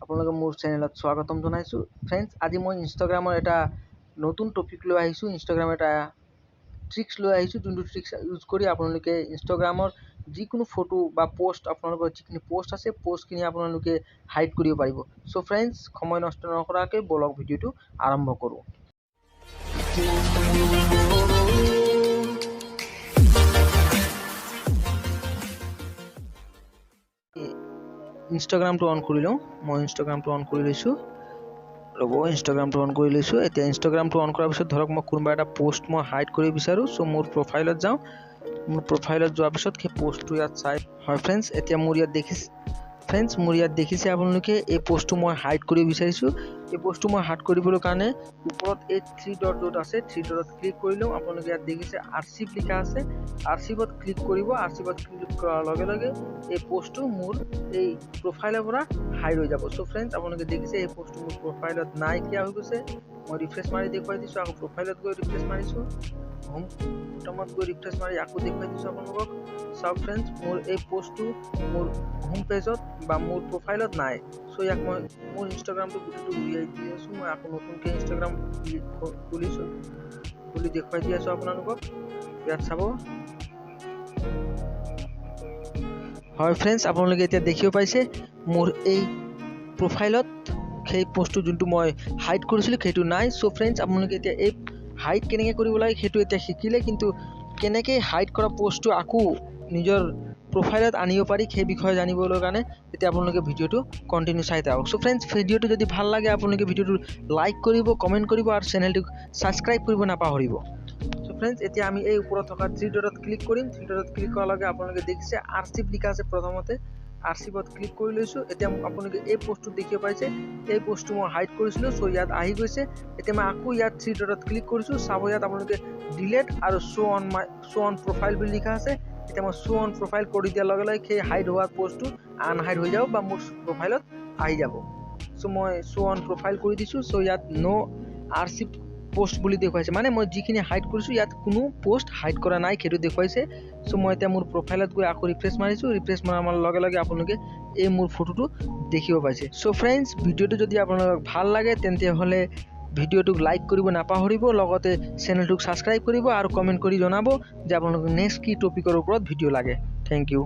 আপোনালোকে মোৰ চেনেলত স্বাগতম জনাইছোঁ। ফ্ৰেণ্ডছ, আজি মই ইনষ্টাগ্ৰামৰ এটা নতুন টপিক লৈ আহিছোঁ। ইনষ্টাগ্ৰামৰ এটা ট্ৰিক্স লৈ আহিছোঁ, যোনটো ট্ৰিক্স ইউজ কৰি আপোনালোকে ইনষ্টাগ্ৰামৰ যিকোনো ফটো বা পোষ্ট, আপোনালোকৰ যিখিনি পোষ্ট আছে, পোষ্টখিনি আপোনালোকে হাইড কৰিব পাৰিব। চ' ফ্ৰেণ্ডছ, সময় নষ্ট নকৰাকৈ বলক ভিডিঅ'টো আৰম্ভ কৰোঁ। ইনষ্টাগ্ৰামটো অন কৰি লওঁ। মই ইনষ্টাগ্ৰামটো অন কৰি লৈছোঁ। ইনষ্টাগ্ৰামটো অন কৰি লৈছোঁ। এতিয়া ইনষ্টাগ্ৰামটো অন কৰাৰ পিছত ধৰক মই কোনোবা এটা পোষ্ট মই হাইড কৰিব বিচাৰোঁ। চ' মোৰ প্ৰফাইলত যাওঁ। মোৰ প্ৰফাইলত যোৱাৰ পিছত সেই পোষ্টটো ইয়াত চাই হয় ফ্ৰেণ্ডছ, এতিয়া মোৰ ইয়াত দেখিছে আপোনালোকে এই পোষ্টটো মই হাইড কৰিব বিচাৰিছোঁ। এই পোষ্টটো মই হাইড কৰিবলৈ কাৰণে ওপৰত এই থ্ৰী ডট য'ত আছে, থ্ৰী ডটত ক্লিক কৰি লওঁ। আপোনালোকে ইয়াত দেখিছে আৰ্চিভ লিখা আছে, আৰ্চিভত ক্লিক কৰিব। আৰ্চিভত ক্লিক কৰাৰ লগে লগে এই পোষ্টটো মোৰ এই প্ৰফাইলৰ পৰা হাইড হৈ যাব। চ' ফ্ৰেণ্ডছ, আপোনালোকে দেখিছে এই পোষ্টটো মোৰ প্ৰফাইলত নাইকিয়া হৈ গৈছে। মই ৰিফ্ৰেছ মাৰি দেখুৱাই দিছোঁ। আকৌ প্ৰফাইলত গৈ ৰিফ্ৰেছ মাৰিছোঁ। হোম বটমত গৈ ৰিফ্ৰেছ মাৰি আকৌ দেখুৱাই দিছোঁ আপোনালোকক। চাওক ফ্ৰেণ্ডছ, মোৰ এই পোষ্টটো মোৰ হোম পেজত বা মোৰ প্ৰফাইলত নাই। চ' ইয়াক মই মোৰ ইনষ্টাগ্ৰামটো গোটেইটো উলিয়াই দি আছোঁ। মই আকৌ নতুনকৈ ইনষ্টাগ্ৰাম খুলি দেখুৱাই দি আছোঁ আপোনালোকক। ইয়াত চাব। হয় ফ্ৰেণ্ডছ, আপোনালোকে এতিয়া দেখিব পাইছে মোৰ এই প্ৰফাইলত সেই পোষ্টটো যোনটো মই হাইড কৰিছিলোঁ সেইটো নাই। চ' ফ্ৰেণ্ডছ, আপোনালোকে এতিয়া এই হাইড কেনেকৈ কৰিব লাগে সেইটো এতিয়া শিকিলে, কিন্তু কেনেকৈ হাইড কৰা পোষ্টটো আকৌ নিজৰ প্ৰফাইলত আনিব পাৰি সেই বিষয়ে জানিবলৈ কাৰণে এতিয়া আপোনালোকে ভিডিঅ'টো কণ্টিনিউ চাই থাকক। চ' ফ্ৰেণ্ডছ, ভিডিঅ'টো যদি ভাল লাগে আপোনালোকে ভিডিঅ'টো লাইক কৰিব, কমেণ্ট কৰিব আৰু চেনেলটোক ছাবস্ক্ৰাইব কৰিব নাপাহৰিব। চ' ফ্ৰেণ্ডছ, এতিয়া আমি এই ওপৰত থকা থ্ৰী ডটত ক্লিক কৰিম। থ্ৰী ডটত ক্লিক কৰাৰ লগে আপোনালোকে দেখিছে আৰ্চিভ লিখা আছে প্ৰথমতে। আৰ্চিভত ক্লিক কৰি লৈছোঁ। এতিয়া আপোনালোকে এই পোষ্টটো দেখিব পাইছে, এই পোষ্টটো মই হাইড কৰিছিলোঁ। চ' ইয়াত আহি গৈছে। এতিয়া মই আকৌ ইয়াত থ্ৰী ডটত ক্লিক কৰিছোঁ। চাব ইয়াত আপোনালোকে ডিলেট আৰু শ্ব' অন প্ৰফাইল বুলি লিখা আছে। এতিয়া মই শ্ব' অন প্ৰফাইল কৰি দিয়াৰ লগে লগে সেই হাইড হোৱা পোষ্টটো আনহাইড হৈ যাব বা মোৰ প্ৰফাইলত আহি যাব। চ' মই শ্ব' অন প্ৰফাইল কৰি দিছোঁ। চ' ইয়াত ন' আৰ্চিভ পোষ্ট বুলি দেখুৱাইছে, মানে মই যিখিনি হাইড কৰিছোঁ ইয়াত কোনো পোষ্ট হাইড কৰা নাই সেইটো দেখুৱাইছে। চ' মই এতিয়া মোৰ প্ৰফাইলত গৈ আকৌ ৰিফ্ৰেছ মাৰিছোঁ। ৰিফ্ৰেছ মাৰাৰ লগে লগে আপোনালোকে এই মোৰ ফটোটো দেখিব পাইছে। চ' ফ্ৰেণ্ডছ, ভিডিঅ'টো যদি আপোনালোকক ভাল লাগে তেন্তে হ'লে ভিডিঅ'টোক লাইক কৰিব নাপাহৰিব, লগতে চেনেলটোক ছাবস্ক্ৰাইব কৰিব আৰু কমেণ্ট কৰি জনাব যে আপোনালোকক নেক্সট কি টপিকৰ ওপৰত ভিডিঅ' লাগে। Thank U.